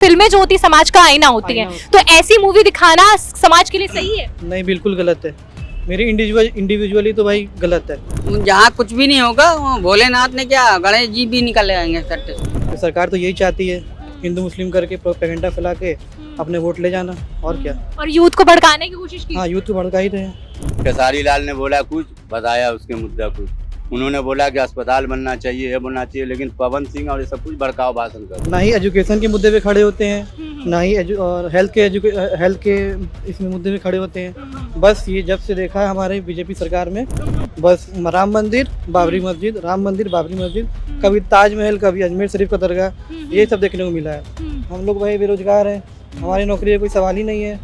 फिल्में जो होती है समाज का आईना होती हैं, तो ऐसी मूवी दिखाना समाज के लिए सही है? नहीं, बिल्कुल गलत है। मेरी इंडिविजुअली तो भाई गलत है। जहाँ कुछ भी नहीं होगा वो भोलेनाथ ने क्या गणेश जी भी निकल आएंगे सट्टे से। तो सरकार तो यही चाहती है हिंदू मुस्लिम करके प्रोपेगेंडा फैला के अपने वोट ले जाना, और क्या। और यूथ को भड़काने की कोशिश की। हाँ, यूथ को भड़का ही रहे हैं। खेसारी लाल ने बोला कुछ, बताया उसके मुद्दा कुछ। उन्होंने बोला कि अस्पताल बनना चाहिए, ये बनना चाहिए, लेकिन पवन सिंह और ये सब कुछ भड़काऊ भाषण कर। ना ही एजुकेशन के मुद्दे पे खड़े होते हैं, ना ही और हेल्थ के इसमें मुद्दे पे खड़े होते हैं। बस ये जब से देखा है हमारे बीजेपी सरकार में, बस राम मंदिर बाबरी मस्जिद, राम मंदिर बाबरी मस्जिद, कभी ताजमहल, कभी अजमेर शरीफ का दरगाह, ये सब देखने को मिला है। हम लोग भाई बेरोजगार हैं, हमारी नौकरी का कोई सवाल ही नहीं है।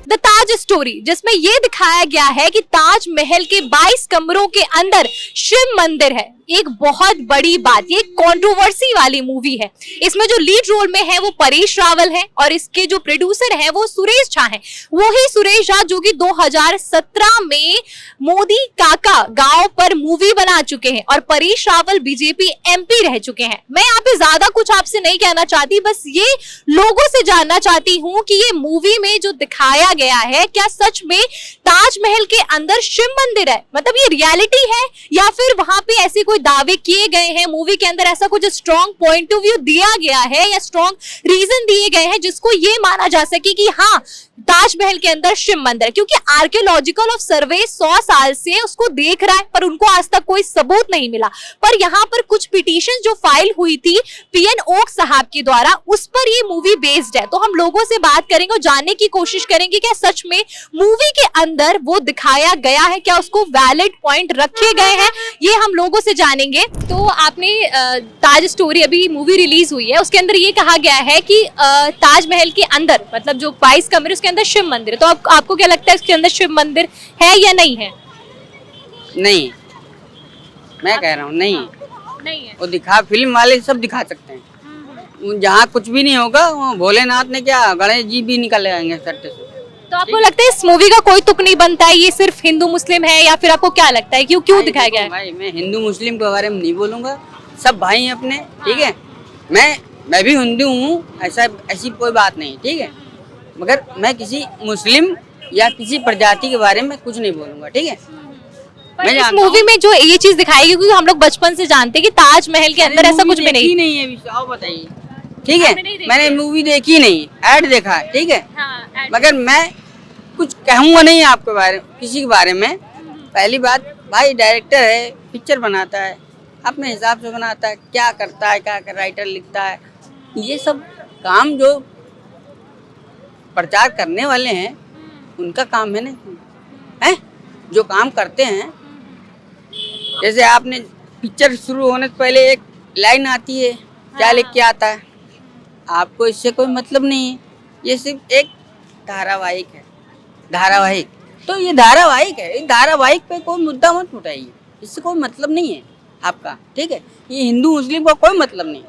द ताज स्टोरी, जिसमें ये दिखाया गया है कि ताजमहल के 22 कमरों के अंदर शिव मंदिर है। एक बहुत बड़ी बात, ये कंट्रोवर्सी वाली मूवी है। इसमें जो लीड रोल में है वो परेश रावल है और इसके जो प्रोड्यूसर है वो सुरेश झा है। वही सुरेश झा जो कि 2017 में मोदी काका गांव पर मूवी बना चुके हैं और परेश रावल बीजेपी एमपी रह चुके हैं। मैं यहाँ पे ज्यादा कुछ आपसे नहीं कहना चाहती, बस ये लोगों से जानना चाहती हूँ कि ये मूवी में जो दिखाया गया है क्या सच में ताजमहल के अंदर शिव मंदिर है, मतलब ये रियलिटी है या फिर वहां पे ऐसे कोई दावे किए गए हैं, मूवी के अंदर ऐसा कुछ स्ट्रॉन्ग पॉइंट ऑफ व्यू दिया गया है या स्ट्रॉन्ग रीजन दिए गए हैं जिसको ये माना जा सके कि हाँ ताजमहल के अंदर शिव मंदिर। क्योंकि आर्कियोलॉजिकल ऑफ सर्वे 100 साल से उसको देख रहा है पर उनको आज तक कोई सबूत नहीं मिला। पर यहाँ पर कुछ पिटीशन जो फाइल हुई थी पीएन ओक साहब के द्वारा, उस पर ये मूवी बेस्ड है। तो हम लोगों से बात करेंगे और जानने की कोशिश करेंगे क्या सच में मूवी के अंदर वो दिखाया गया है, क्या उसको वैलिड पॉइंट रखे गए हैं, ये हम लोगों से जानेंगे। तो आपने ताज स्टोरी अभी मूवी रिलीज हुई है, उसके अंदर ये कहा गया है कि ताजमहल के अंदर मतलब जो 22 कमरे उसके अंदर शिव मंदिर है। तो आपको क्या लगता है इसके अंदर शिव मंदिर है या नहीं है? नहीं, मैं कह रहा हूँ नहीं नहीं है। वो दिखा, फिल्म वाले सब दिखा सकते हैं। जहाँ कुछ भी नहीं होगा वो भोलेनाथ ने क्या गणेश जी भी निकल आएंगे सट्टे से। तो आपको लगता है इस मूवी का कोई तुक नहीं बनता है, ये सिर्फ हिंदू मुस्लिम है, या फिर आपको क्या लगता है क्यों दिखाया गया है? भाई मैं हिंदू मुस्लिम के बारे में नहीं बोलूंगा, सब भाई हैं अपने, ठीक है। मैं भी हिंदू हूँ, ऐसी कोई बात नहीं, ठीक है। मगर मैं किसी मुस्लिम या किसी प्रजाति के बारे में कुछ नहीं बोलूंगा, ठीक है। पर इस मूवी में जो ये चीज दिखाई गई, क्योंकि हम लोग बचपन से जानते हैं कि ताजमहल के अंदर ऐसा कुछ भी नहीं है, आप बताइए, ठीक है। मैंने मूवी देखी नहीं, ऐड देखा है, ठीक है। मगर मैं कुछ कहूँगा नहीं आपके बारे में, किसी के बारे में। पहली बात, भाई डायरेक्टर है, पिक्चर बनाता है, अपने हिसाब से बनाता है, क्या करता है, क्या राइटर लिखता है, ये सब काम जो प्रचार करने वाले हैं उनका काम है ना, है जो काम करते हैं। जैसे आपने पिक्चर शुरू होने से पहले एक लाइन आती है, क्या लिख के आता है, आपको इससे कोई मतलब नहीं है, ये सिर्फ एक धारावाहिक है, धारावाहिक। तो ये धारावाहिक है, इस धारावाहिक पे कोई मुद्दा मत उठाइए, इससे कोई मतलब नहीं है आपका, ठीक है। ये हिंदू मुस्लिम का कोई मतलब नहीं।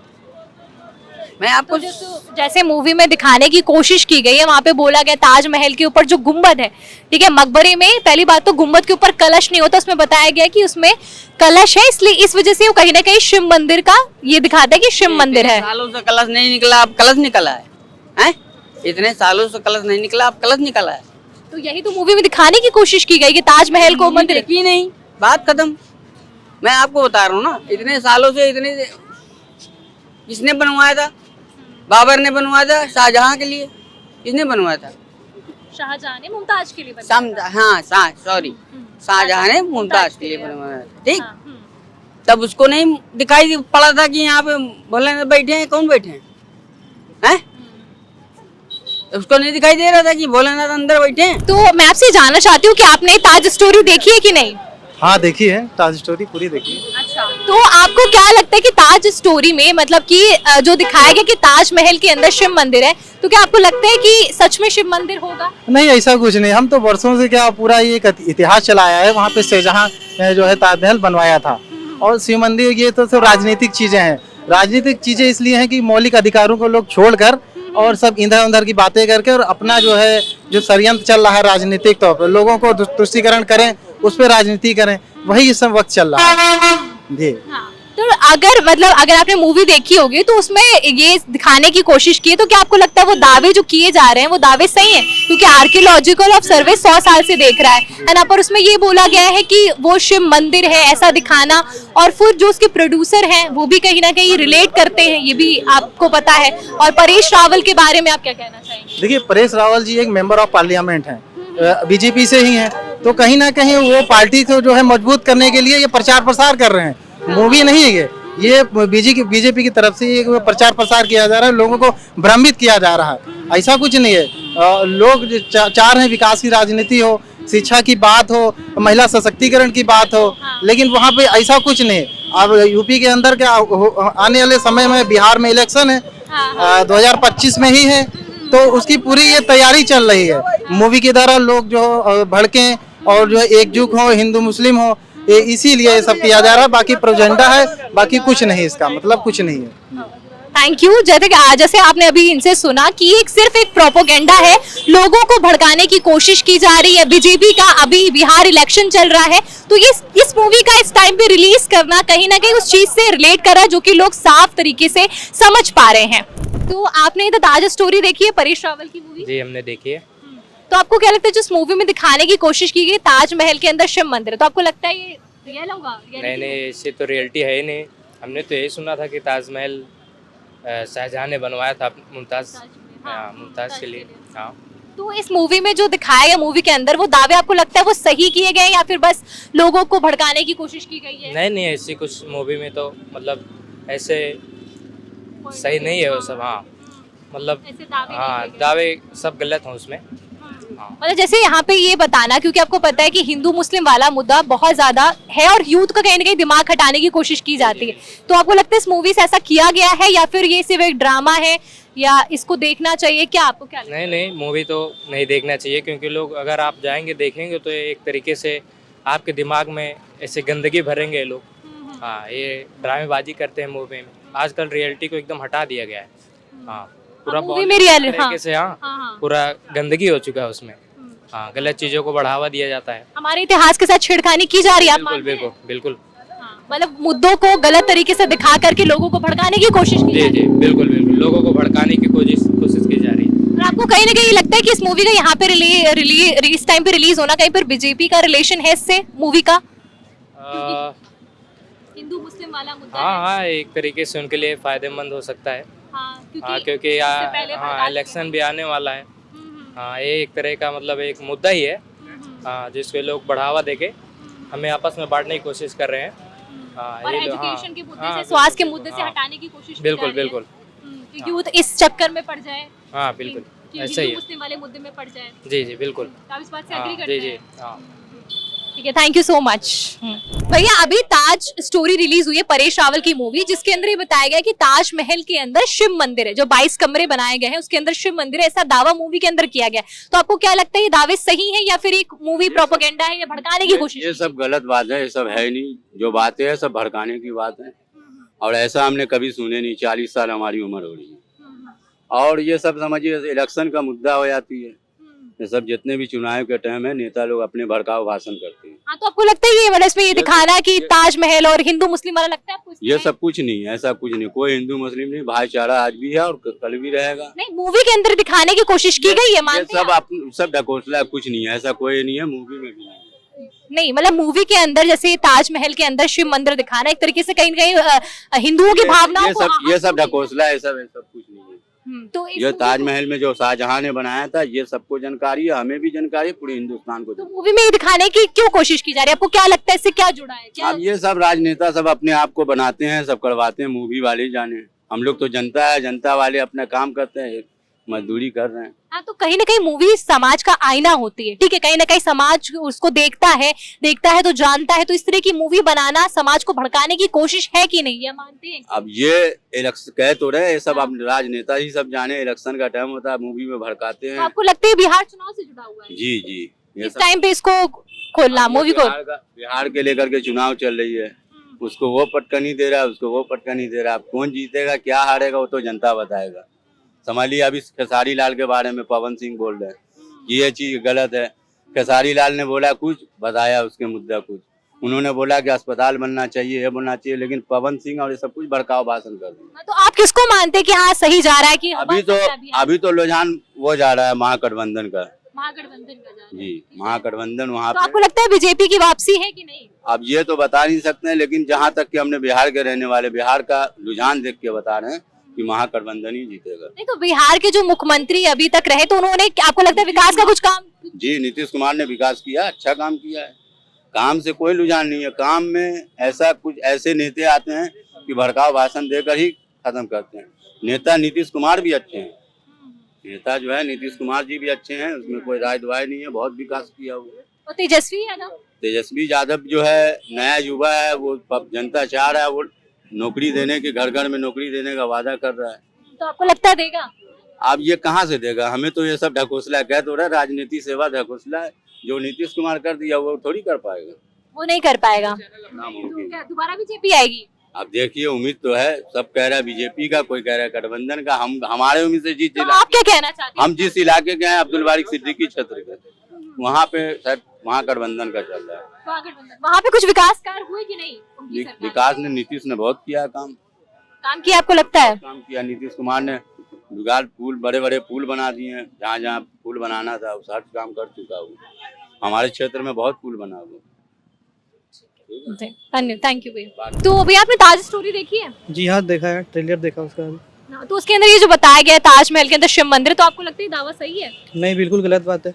मैं आपको तो जैसे मूवी में दिखाने की कोशिश की गई है, वहाँ पे बोला गया ताजमहल के ऊपर जो गुम्बद है, ठीक है, मकबरे में पहली बात तो गुम्बद के ऊपर कलश नहीं होता, उसमें बताया गया कि उसमें कलश है, इसलिए इस वजह से वो कहीं ना कहीं शिव मंदिर का ये दिखाता है कि शिव मंदिर है। सालों से कलश नहीं निकला, अब कलश निकला है? इतने सालों से कलश नहीं निकला, अब कलश निकला है। तो यही तो मूवी में दिखाने की कोशिश की गई कि ताजमहल को मंदिर की नहीं, बात खत्म। मैं आपको बता रहा हूँ ना, इतने सालों से किसने बनवाया था? बाबर ने बनवाया था, शाहजहां के लिए। किसने बनवाया था? शाहजहां ने मुमताज के लिए बनवाया। हाँ, सॉरी, शाहजहां ने मुमताज के लिए बनवाया, ठीक। तब उसको नहीं दिखाई पड़ा था कि यहाँ पे भोलेनाथ बैठे हैं, कौन बैठे हैं? उसको नहीं दिखाई दे रहा था कि भोलेनाथ अंदर बैठे हैं। तो मैं आपसे जानना चाहती हूँ कि आपने ताज स्टोरी देखी है कि नहीं? हाँ, देखी है, ताज स्टोरी पूरी देखी है। अच्छा, तो आपको क्या लगता है कि ताज स्टोरी में मतलब कि जो दिखाया गया कि ताजमहल के अंदर शिव मंदिर है, तो क्या आपको लगता है कि सच में शिव मंदिर होगा? नहीं, ऐसा कुछ नहीं। हम तो वर्षों से क्या पूरा ये इतिहास चलाया है, वहाँ पे शाहजहां जो है ताजमहल बनवाया था, और शिव मंदिर ये तो सिर्फ राजनीतिक चीजें हैं। राजनीतिक चीजें इसलिए हैं कि मौलिक अधिकारों को लोग छोड़कर और सब इधर उधर की बातें करके और अपना जो है जो षड्यंत्र चल रहा है राजनीतिक तौर पर, लोगों को तुष्टीकरण करें, उस पर राजनीति करें, वही इस वक्त चल रहा है जी। तो अगर आपने मूवी देखी होगी तो उसमें ये दिखाने की कोशिश की है, तो क्या आपको लगता है वो दावे जो किए जा रहे हैं वो दावे सही हैं? क्योंकि आर्कियोलॉजिकल ऑफ सर्वे 100 साल से देख रहा है ना, पर उसमें ये बोला गया है कि वो शिव मंदिर है ऐसा दिखाना, और फिर जो उसके प्रोड्यूसर हैं वो भी कहीं ना कहीं रिलेट करते हैं, ये भी आपको पता है। और परेश रावल के बारे में आप क्या कहना चाहेंगे? देखिए, परेश रावल जी एक मेंबर ऑफ पार्लियामेंट हैं, बीजेपी से ही हैं, तो कहीं ना कहीं वो पार्टी को जो है मजबूत करने के लिए ये प्रचार प्रसार कर रहे हैं। मूवी नहीं है ये बीजेपी की तरफ से ये प्रचार प्रसार किया जा रहा है, लोगों को भ्रमित किया जा रहा है। ऐसा कुछ नहीं है। लोग चाह रहे हैं विकास की राजनीति हो, शिक्षा की बात हो, महिला सशक्तिकरण की बात हो, लेकिन वहाँ पे ऐसा कुछ नहीं है। अब यूपी के अंदर क्या आने वाले समय में बिहार में इलेक्शन है, 2025 में ही है, तो उसकी पूरी ये तैयारी चल रही है। मूवी के द्वारा लोग जो भड़के और जो एकजुट हो, हिंदू मुस्लिम हो, इसीलिए ये सब किया जा रहा है। बाकी प्रोजेंडा है, बाकी कुछ नहीं, इसका मतलब कुछ नहीं है। Thank you. जैसे आपने अभी इनसे सुना कि एक सिर्फ एक प्रोपोगेंडा है, लोगों को भड़काने की कोशिश की जा रही है। बीजेपी का अभी बिहार इलेक्शन चल रहा है, तो ये इस मूवी का इस टाइम पे रिलीज करना कहीं ना कहीं उस चीज से रिलेट कर रहा है जो कि लोग साफ तरीके से समझ पा रहे हैं। तो आपने द ताज स्टोरी देखी है, परेश रावल की मूवी? जी, हमने देखी है। तो आपको क्या लगता है जिस मूवी में दिखाने की कोशिश की गई ताजमहल के अंदर शिव मंदिर है, तो आपको लगता है ये रियल होगा? नहीं, इससे तो रियलिटी है ही नहीं। हमने तो यही सुना था कि ताजमहल शाहजहां ने बनवाया था मुमताज के लिए। हाँ, तो इस मूवी में जो दिखाया गया, मूवी के अंदर वो दावे आपको लगता है वो सही किए गए या फिर बस लोगों को भड़काने की कोशिश की गई है? नहीं, ऐसी कुछ मूवी में तो मतलब ऐसे सही नहीं है वो सब। हाँ, मतलब ऐसे दावे नहीं हाँ, किए गए। दावे सब गलत हैं उसमें। हाँ। मतलब जैसे यहाँ पे ये बताना, क्योंकि आपको पता है कि हिंदू मुस्लिम वाला मुद्दा बहुत ज्यादा है और यूथ का कहीं ना कहीं दिमाग हटाने की कोशिश की जाती है, तो आपको लगता है इस मूवी से ऐसा किया गया है या फिर ये सिर्फ एक ड्रामा है या इसको देखना चाहिए? क्या आपको क्या लगता है? नहीं, मूवी तो नहीं देखना चाहिए, क्योंकि लोग अगर आप जाएंगे देखेंगे तो ये एक तरीके से आपके दिमाग में ऐसे गंदगी भरेंगे लोग। हाँ, ये ड्रामेबाजी करते हैं मूवी में। आजकल रियलिटी को एकदम हटा दिया गया है। हाँ, पूरा मूवी में रियल तरीके से। हाँ, पूरा गंदगी हो चुका है उसमें। हाँ, गलत चीजों को बढ़ावा दिया जाता है। हमारे इतिहास के साथ छेड़खानी की जा रही है, आप बिल्कुल मानते हैं? बिल्कुल बिल्कुल। मतलब मुद्दों को गलत तरीके से दिखा करके लोगों को भड़काने की कोशिश की जा रही है। जी, बिल्कुल लोगों को भड़काने की कोशिश की जा रही है। और आपको कहीं ना कहीं लगता है कि इस मूवी का यहाँ पे इस टाइम पे रिलीज होना कहीं पर बीजेपी का रिलेशन है इससे मूवी का? हिंदू मुस्लिम वाला मुद्दा है। हाँ, एक तरीके से उनके लिए फायदेमंद हो सकता है। क्योंकि इलेक्शन भी आने वाला है। हाँ, ये एक तरह का मतलब एक मुद्दा ही है। हाँ, जिसको लोग बढ़ावा देके हमें आपस में बांटने की कोशिश कर रहे हैं। हाँ, और ये लोग- एजुकेशन के मुद्दे हाँ, से, स्वास्थ्य के मुद्दे से हाँ, हटाने की कोशिश की बिल्कुल जा रही है। बिल्कुल। कि यूथ इस चक्कर में पड़ जाए, हाँ, बिल्कुल कि ऐसा हिंदू ही है। मुस्लिम वाले मुद्दे में पड़ जाए। जी, बिल्कुल। तो आप इस बात से हाँ, एग्री करते जी, हैं? हाँ। ठीक है, थैंक यू सो मच। भैया, अभी ताज स्टोरी रिलीज हुई है, परेश रावल की मूवी, जिसके अंदर ये बताया गया कि ताजमहल के अंदर शिव मंदिर है, जो 22 कमरे बनाए गए हैं उसके अंदर शिव मंदिर है, ऐसा दावा मूवी के अंदर किया गया है। तो आपको क्या लगता है ये दावे सही है या फिर एक मूवी प्रोपेगेंडा है या भड़काने की कोशिश? ये सब गलत बात है, ये सब है ही नहीं। जो बातें हैं सब भड़काने की बात है, और ऐसा हमने कभी सुने नहीं। 40 साल हमारी उम्र हो रही है, और ये सब समझिए इलेक्शन का मुद्दा हो जाती है। ये सब जितने भी चुनाव के टाइम है, नेता लोग अपने भड़काऊ भाषण करते हैं। हाँ, तो आपको लगता है ये मतलब इसमें ये दिखाना कि ताजमहल और हिंदू मुस्लिम वाला लगता है आपको इसमें? ये सब कुछ नहीं है, ऐसा कुछ नहीं। कोई हिंदू मुस्लिम नहीं, भाईचारा आज भी है और कल भी रहेगा। नहीं, मूवी के अंदर दिखाने की कोशिश की गई है, ये मानते हैं सब आप? सब ढकोसला, कुछ नहीं है, ऐसा कोई नहीं है, मूवी में भी नहीं है। नहीं, मतलब मूवी के अंदर जैसे ताजमहल के अंदर शिव मंदिर दिखाना एक तरीके से कहीं ना कहीं हिंदुओं की भावनाओं को ये सब ढकोसला है, सब कुछ नहीं है। तो इस ये मूवी ताजमहल में जो शाहजहां ने बनाया था, ये सबको जानकारी है, हमें भी जानकारी है, पूरे हिंदुस्तान को तो मूवी में ये दिखाने की क्यों कोशिश की जा रही है? आपको क्या लगता है इससे क्या जुड़ा है? क्या अब ये सब राजनेता सब अपने आप को बनाते हैं, सब करवाते हैं, मूवी वाले जाने। हम लोग तो जनता है, जनता वाले अपना काम करते हैं, मजदूरी कर रहे हैं। हाँ, तो कहीं ना कहीं मूवी समाज का आईना होती है, ठीक है, कहीं ना कहीं समाज उसको देखता है तो जानता है, तो इस तरह की मूवी बनाना समाज को भड़काने की कोशिश है कि नहीं, ये मानते हैं? अब ये इलेक्शन कह तो रहे, ये सब अब राजनेता ही सब जाने। इलेक्शन का टाइम होता है, मूवी में भड़काते तो हैं। आपको लगता है बिहार चुनाव से जुड़ा हुआ है जी, ये इस सब टाइम पे इसको खोलना, मूवी को? बिहार के लेकर के चुनाव चल रही है, उसको वो पटका नहीं दे रहा है, उसको वो पटका नहीं दे रहा। अब कौन जीतेगा, क्या हारेगा, वो तो जनता बताएगा। समझ लिया। अभी खेसारी लाल के बारे में पवन सिंह बोल रहे हैं कि ये चीज गलत है। खेसारी लाल ने बोला कुछ, बताया उसके मुद्दा कुछ। उन्होंने बोला कि अस्पताल बनना चाहिए, ये बनना चाहिए, लेकिन पवन सिंह और ये सब कुछ भड़काऊ भाषण कर दिए। तो आप किसको मानते हैं कि हाँ सही जा रहा है कि अभी तो रुझान वो जा रहा है महागठबंधन का। महागठबंधन का जा रहा है। जी, महागठबंधन वहाँ तो पे। आपको लगता है बीजेपी की वापसी है कि नहीं? अब ये तो बता नहीं सकते हैं, लेकिन जहाँ तक कि हमने बिहार के रहने वाले, बिहार का रुझान देख के बता रहे हैं कि महागठबंधन ही जीतेगा। नहीं तो बिहार के जो मुख्यमंत्री अभी तक रहे, तो उन्होंने आपको लगता है विकास का कुछ काम? जी, नीतीश कुमार ने विकास किया, अच्छा काम किया है। काम से कोई रुझान नहीं है। काम में ऐसा कुछ ऐसे नेता आते हैं कि भड़काऊ भाषण देकर ही खत्म करते हैं। नेता नीतीश कुमार भी अच्छे हैं, नेता जो है नीतीश कुमार जी भी अच्छे हैं, उसमें कोई राय दुआई नहीं है, बहुत विकास किया हुआ। और तेजस्वी यादव? तेजस्वी यादव जो है नया युवा है, वो जनता चाह रहा है, वो नौकरी देने की, घर घर में नौकरी देने का वादा कर रहा है। तो आपको लगता है देगा? अब ये कहाँ से देगा? हमें तो ये सब ढकोसला कह तो रहा, राजनीति सेवा ढकोसला है। जो नीतीश कुमार कर दिया वो थोड़ी कर पाएगा, वो नहीं कर पाएगा। नामुमकिन। तो क्या दोबारा बीजेपी आएगी? अब देखिए, उम्मीद तो है, सब कह रहा है बीजेपी का, कोई कह रहा है गठबंधन का। हम हमारे उम्मीद से जीत तो आप क्या कहना चाहते हैं? हम जिस इलाके के हैं, अब्दुल बारिक सिद्दीकी क्षेत्र के, वहाँ पे शायद वहाँ गठबंधन का चल रहा है। वहाँ पे कुछ विकास कार्य हुए कि नहीं? उनकी सरकार में? विकास ने नीतीश ने बहुत किया काम किया, आपको लगता है? काम किया नीतीश कुमार ने। जुगाड़ पुल, बड़े बड़े पुल बना दिए हैं, जहाँ जहाँ पुल बनाना था वो सब काम कर चुका हूँ। हमारे क्षेत्र में बहुत पुल बना हुआ। थैंक यू भैया। तो भैया आपने ताज स्टोरी देखी है? जी हाँ, देखा है, ट्रेलर देखा उसका अभी। तो उसके अंदर ये जो बताया गया है ताजमहल के अंदर शिव मंदिर, तो आपको लगता है दावा सही है? नहीं, बिल्कुल गलत बात है।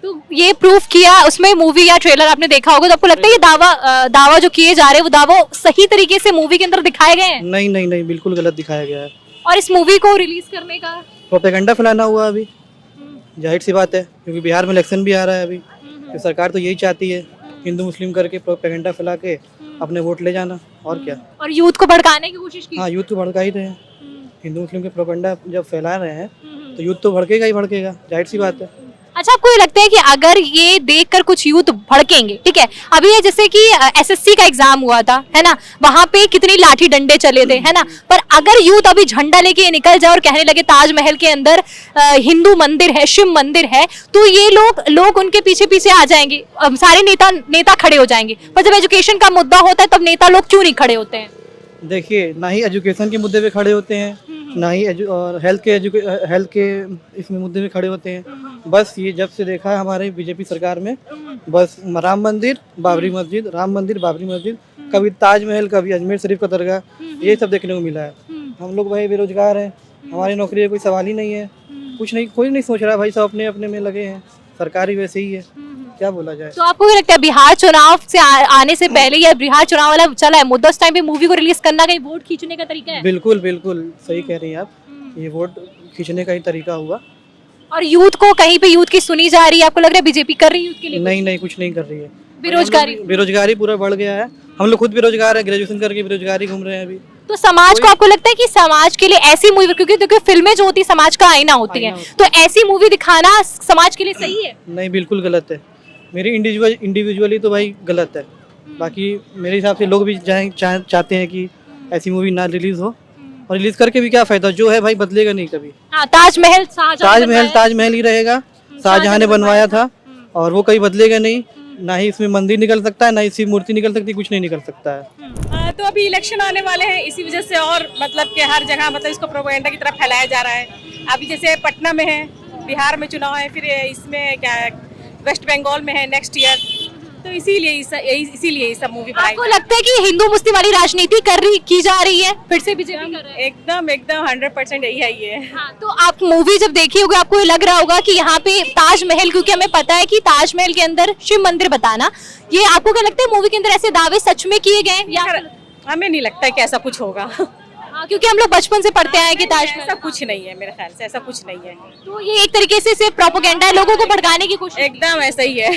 तो ये प्रूफ किया उसमें, मूवी या ट्रेलर आपने देखा होगा, तो आपको लगता है ये दावा जो किए जा रहे हैं वो दावा सही तरीके से मूवी के अंदर दिखाए गए हैं? नहीं नहीं नहीं, बिल्कुल गलत दिखाया गया है। और इस मूवी को रिलीज करने का प्रोपेगेंडा फैलाना हुआ अभी, जाहिर सी बात है, क्योंकि बिहार में इलेक्शन भी आ रहा है अभी। तो सरकार तो यही चाहती है, हिंदू मुस्लिम करके प्रोपेगेंडा फैला के अपने वोट ले जाना, और क्या। और यूथ को भड़काने की कोशिश की। हाँ, यूथ तो भड़का ही रहे हैं। हिंदू मुस्लिम के प्रोपेगेंडा जब फैला रहे हैं तो यूथ तो भड़केगा ही भड़केगा, जाहिर सी बात है। अच्छा, आपको ये लगता है कि अगर ये देखकर कुछ यूथ भड़केंगे, ठीक है, अभी ये जैसे कि एसएससी का एग्जाम हुआ था, है ना, वहां पे कितनी लाठी डंडे चले थे, है ना, पर अगर यूथ अभी झंडा लेके निकल जाए और कहने लगे ताजमहल के अंदर हिंदू मंदिर है, शिव मंदिर है, तो ये लोग उनके पीछे पीछे आ जाएंगे, सारे नेता खड़े हो जाएंगे। पर जब एजुकेशन का मुद्दा होता है तब नेता लोग क्यों नहीं खड़े होते हैं? देखिए, ना ही एजुकेशन के मुद्दे पे खड़े होते हैं, ना ही हेल्थ के इसमें मुद्दे पे खड़े होते हैं। बस ये जब से देखा है हमारे बीजेपी सरकार में, बस राम मंदिर, बाबरी मस्जिद, राम मंदिर, बाबरी मस्जिद, कभी ताजमहल, कभी अजमेर शरीफ का दरगाह, ये सब देखने को मिला है। हम लोग भाई बेरोजगार हैं, हमारी नौकरी का कोई सवाल ही नहीं है, कुछ नहीं, कोई नहीं सोच रहा भाई, सब अपने अपने में लगे हैं, सरकार ही वैसे ही है, क्या बोला जाए। तो आपको क्या लगता है बिहार चुनाव से आने से पहले, या बिहार चुनाव वाला चला है मुद्दा, उस टाइम पे मूवी को रिलीज करना कहीं वोट खींचने का तरीका है? बिल्कुल बिल्कुल सही कह रही हैं आप, ये वोट खींचने का ही तरीका हुआ। और यूथ को कहीं पे यूथ की सुनी जा रही है? आपको लग रहा है बीजेपी कर रही है यूथ के लिए? नहीं नहीं, कुछ नहीं कर रही है। बेरोजगारी पूरा बढ़ गया है, हम लोग खुद बेरोजगार है, ग्रेजुएशन करके बेरोजगारी घूम रहे हैं अभी। तो समाज को, आपको लगता है कि समाज के लिए ऐसी मूवी, क्योंकि देखो फिल्में जो होती है समाज का आईना होती है, तो ऐसी मूवी दिखाना समाज के लिए सही है? नहीं, बिल्कुल गलत है। मेरी इंडिविजुअली तो भाई गलत है, बाकी मेरे हिसाब से लोग भी चाहते हैं कि ऐसी मूवी ना रिलीज हो, और रिलीज करके भी क्या फायदा, जो है भाई बदलेगा नहीं कभी। हाँ, ताजमहल ही रहेगा, शाहजहां ने बनवाया था, और वो कभी बदलेगा नहीं। ना ही इसमें मंदिर निकल सकता है, ना इसकी मूर्ति निकल सकती, कुछ नहीं निकल सकता है। तो अभी इलेक्शन आने वाले हैं, इसी वजह से, और मतलब कि हर जगह मतलब इसको प्रोपेगेंडा की तरफ फैलाया जा रहा है। अभी जैसे पटना में है, बिहार में चुनाव है, फिर इसमें क्या वेस्ट बंगाल में है नेक्स्ट ईयर, तो इसीलिए ये सब मूवी बनाई। आपको लगता है कि हिंदू मुस्लिम वाली राजनीति की जा रही है फिर से बीजेपी कर रहा है? एकदम 100% यही है ये। हाँ, तो आप मूवी जब देखी होगी आपको लग रहा होगा कि यहाँ पे ताजमहल, क्योंकि हमें पता है कि ताजमहल के अंदर शिव मंदिर बताना, ये आपको क्या लगता है मूवी के अंदर ऐसे दावे सच में किए गए, या हमें नहीं लगता है कि ऐसा कुछ होगा। हाँ, क्योंकि हम लोग बचपन से पढ़ते आए कि ताजमहल, ऐसा कुछ नहीं है, मेरे ख्याल से ऐसा कुछ नहीं है। तो ये एक तरीके से सिर्फ प्रोपेगेंडा है, लोगों को भड़काने की कोशिश। एकदम ऐसा ही है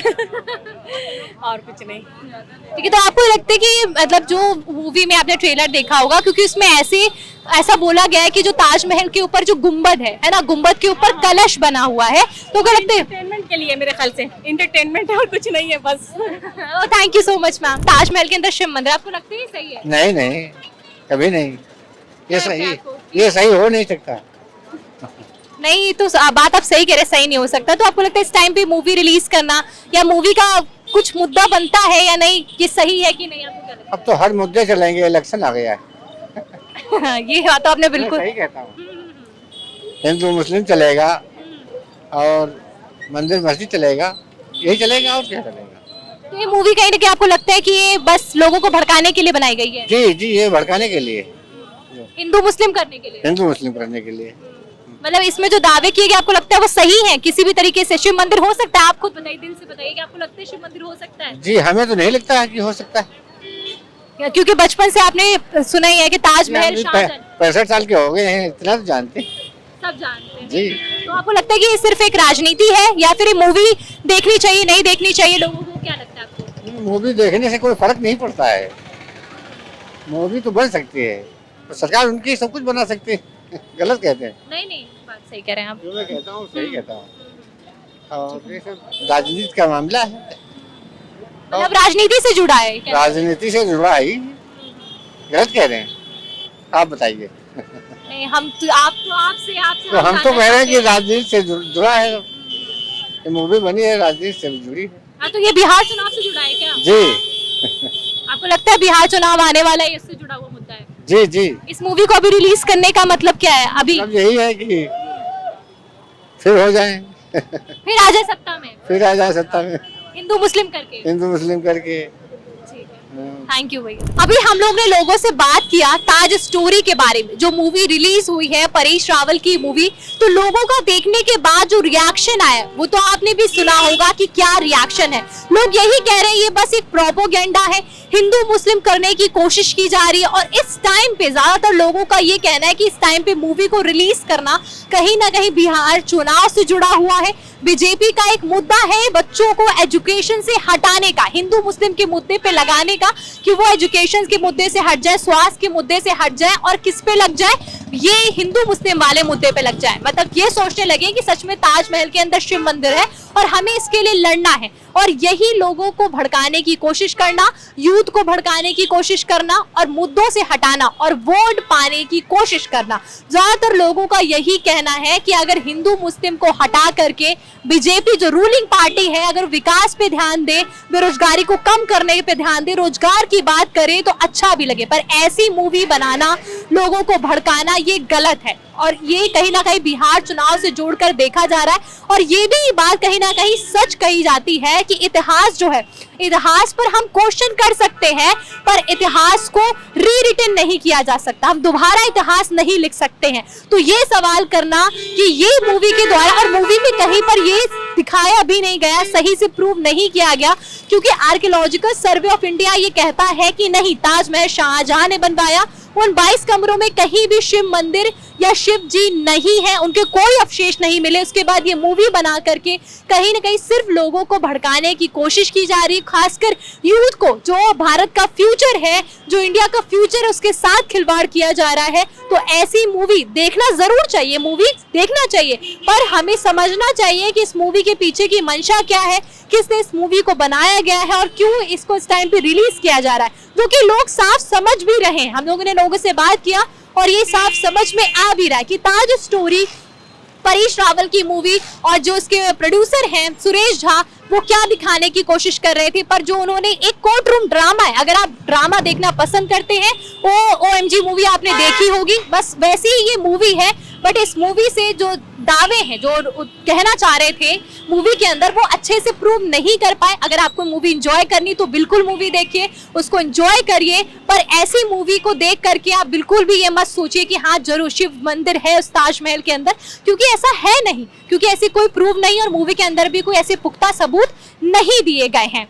और कुछ नहीं। ठीक है, तो आपको लगता है कि मतलब जो मूवी में आपने ट्रेलर देखा होगा, क्योंकि उसमें ऐसा बोला गया है कि जो ताजमहल के ऊपर जो गुम्बद है ना, गुम्बद के ऊपर कलश बना हुआ है, तो क्या लगता है? एंटरटेनमेंट के लिए, मेरे ख्याल से एंटरटेनमेंट है और कुछ नहीं है बस। Thank you so much ma'am. Taj Mahal के अंदर शिव मंदिर, आपको लगता है सही है? नहीं नहीं, कभी नहीं, ये सही हो नहीं सकता। नहीं तो बात आप सही कह रहे, सही नहीं हो सकता। तो आपको लगता है इस टाइम पे मूवी रिलीज करना या मूवी का कुछ मुद्दा बनता है या नहीं, ये सही है कि नहीं, आपको क्या लगता अब तो हर मुद्दे चलेंगे, इलेक्शन आ गया है। है? ये बात तो आपने बिल्कुल सही कहता हूँ। हिंदू मुस्लिम चलेगा और मंदिर मस्जिद चलेगा, यही चलेगा और क्या चलेगा। तो ये मूवी कहीं ना कहीं आपको लगता है कि ये बस लोगों को भड़काने के लिए बनाई गई है, जी जी, ये भड़काने के लिए, हिंदू मुस्लिम करने के लिए, हिंदू मुस्लिम करने के लिए। मतलब इसमें जो दावे किए गए आपको लगता है वो सही है किसी भी तरीके से? शिव मंदिर हो सकता है? आप खुद बताइए, दिल से बताइए कि आपको लगता है शिव मंदिर हो सकता है? जी, हमें तो नहीं लगता है कि हो सकता है, क्योंकि बचपन से आपने सुना ही है कि ताजमहल, शाहजहां, 65 साल के हो गए हैं, इतना तो जानते हैं। सब जानते हैं जी। तो आपको लगता है कि ये सिर्फ एक राजनीति है या फिर ये मूवी देखनी चाहिए, नहीं देखनी चाहिए लोगों को, क्या लगता है आपको? मूवी देखने से कोई फर्क नहीं पड़ता है, मूवी तो बन सकती है, तो सरकार उनकी सब कुछ बना सकती है। गलत कहते हैं? नहीं, बात सही कह रहे हैं आप। जो मैं कहता हूँ सही कहता हूँ। और ये सब राजनीति का मामला है, मतलब राजनीति से जुड़ा है क्या? राजनीति से जुड़ा ही। गलत कह रहे हैं? आप बताइए। नहीं, हम तो आपसे तो हम तो कह रहे हैं कि राजनीति से जुड़ा है, ये मूवी बनी है राजनीति से जुड़ी है। हाँ, तो ये बिहार चुनाव से जुड़ा है क्या? जी। आपको लगता है बिहार चुनाव आने वाला है, इससे जुड़ा हुआ मुद्दा है? जी जी। इस मूवी को अभी रिलीज करने का मतलब क्या है अभी? अब यही है कि फिर हो जाए, फिर आ जाए सत्ता में, फिर आ जाए सत्ता में, हिंदू मुस्लिम करके। हिंदू मुस्लिम करके। थैंक यू भैया। अभी हम लोग ने लोगों से बात किया ताज स्टोरी के बारे में, जो मूवी रिलीज हुई है परेश रावल की मूवी। तो लोगों का देखने के बाद जो रिएक्शन आया वो तो आपने भी सुना होगा कि क्या रिएक्शन है। लोग यही कह रहे हैं ये बस एक प्रोपोगेंडा है, हिंदू मुस्लिम करने की कोशिश की जा रही है। और इस टाइम पे ज्यादातर लोगों का ये कहना है कि इस टाइम पे मूवी को रिलीज करना कहीं ना कहीं बिहार चुनाव से जुड़ा हुआ है। बीजेपी का एक मुद्दा है बच्चों को एजुकेशन से हटाने का, हिंदू मुस्लिम के मुद्दे पे लगाने का, कि वो एजुकेशन के मुद्दे से हट जाए, स्वास्थ्य के मुद्दे से हट जाए और किस पे लग जाए, ये हिंदू मुस्लिम वाले मुद्दे पे लग जाए। मतलब ये सोचने लगे कि सच में ताजमहल के अंदर शिव मंदिर है और हमें इसके लिए लड़ना है। और यही लोगों को भड़काने की कोशिश करना, यूथ को भड़काने की कोशिश करना और मुद्दों से हटाना और वोट पाने की कोशिश करना। ज्यादातर लोगों का यही कहना है कि अगर हिंदू मुस्लिम को हटा करके बीजेपी जो रूलिंग पार्टी है अगर विकास पे ध्यान दे, बेरोजगारी को कम करने पे ध्यान दे, रोजगार की बात करे तो अच्छा भी लगे। पर ऐसी मूवी बनाना, लोगों को भड़काना, ये गलत है। और ये कहीं ना कहीं बिहार चुनाव से जोड़कर देखा जा रहा है। और ये भी बात कहीं ना कहीं सच कही जाती है कि इतिहास जो है, इतिहास पर हम क्वेश्चन कर सकते हैं पर इतिहास को रीरिटन नहीं किया जा सकता, हम दोबारा इतिहास नहीं लिख सकते हैं। तो ये सवाल करना कि ये मूवी के द्वारा, और मूवी में कहीं पर ये दिखाया भी नहीं गया, सही से प्रूव नहीं किया गया, क्योंकि आर्कियोलॉजिकल सर्वे ऑफ इंडिया ये कहता है कि नहीं, ताजमहल शाहजहां ने बनवाया, उन 22 कमरों में कहीं भी शिव मंदिर या शिव जी नहीं है, उनके कोई अवशेष नहीं मिले। उसके बाद ये मूवी बना करके कहीं ना कहीं सिर्फ लोगों को भड़काने की कोशिश की जा रही है, खासकर यूथ को, जो भारत का फ्यूचर है, जो इंडिया का फ्यूचर है, उसके साथ खिलवाड़ किया जा रहा है। तो ऐसी मूवी देखना जरूर चाहिए, मूवी देखना चाहिए, पर हमें समझना चाहिए कि इस मूवी के पीछे की मंशा क्या है, किसने इस मूवी को बनाया गया है और क्यों इसको इस टाइम पे रिलीज किया जा रहा है, जो कि लोग साफ समझ भी रहे हैं। हम लोगों ने लोगों से बात किया और ये साफ समझ में आ भी रहा है कि ताज स्टोरी परेश रावल की मूवी और जो इसके प्रोड्यूसर हैं सुरेश झा, वो क्या दिखाने की कोशिश कर रहे थे। पर जो उन्होंने एक कोर्ट रूम ड्रामा है, अगर आप ड्रामा देखना पसंद करते हैं, OMG मूवी आपने देखी होगी, बस वैसी ही ये मूवी है। बट इस मूवी से जो दावे हैं, जो कहना चाह रहे थे मूवी के अंदर, वो अच्छे से प्रूव नहीं कर पाए। अगर आपको मूवी एंजॉय करनी तो बिल्कुल मूवी देखिए, उसको एंजॉय करिए, पर ऐसी मूवी को देख करके आप बिल्कुल भी ये मत सोचिए कि हाँ जरूर शिव मंदिर है उस ताजमहल के अंदर, क्योंकि ऐसा है नहीं, क्योंकि ऐसी कोई प्रूव नहीं और मूवी के अंदर भी कोई ऐसे पुख्ता सबूत नहीं दिए गए हैं।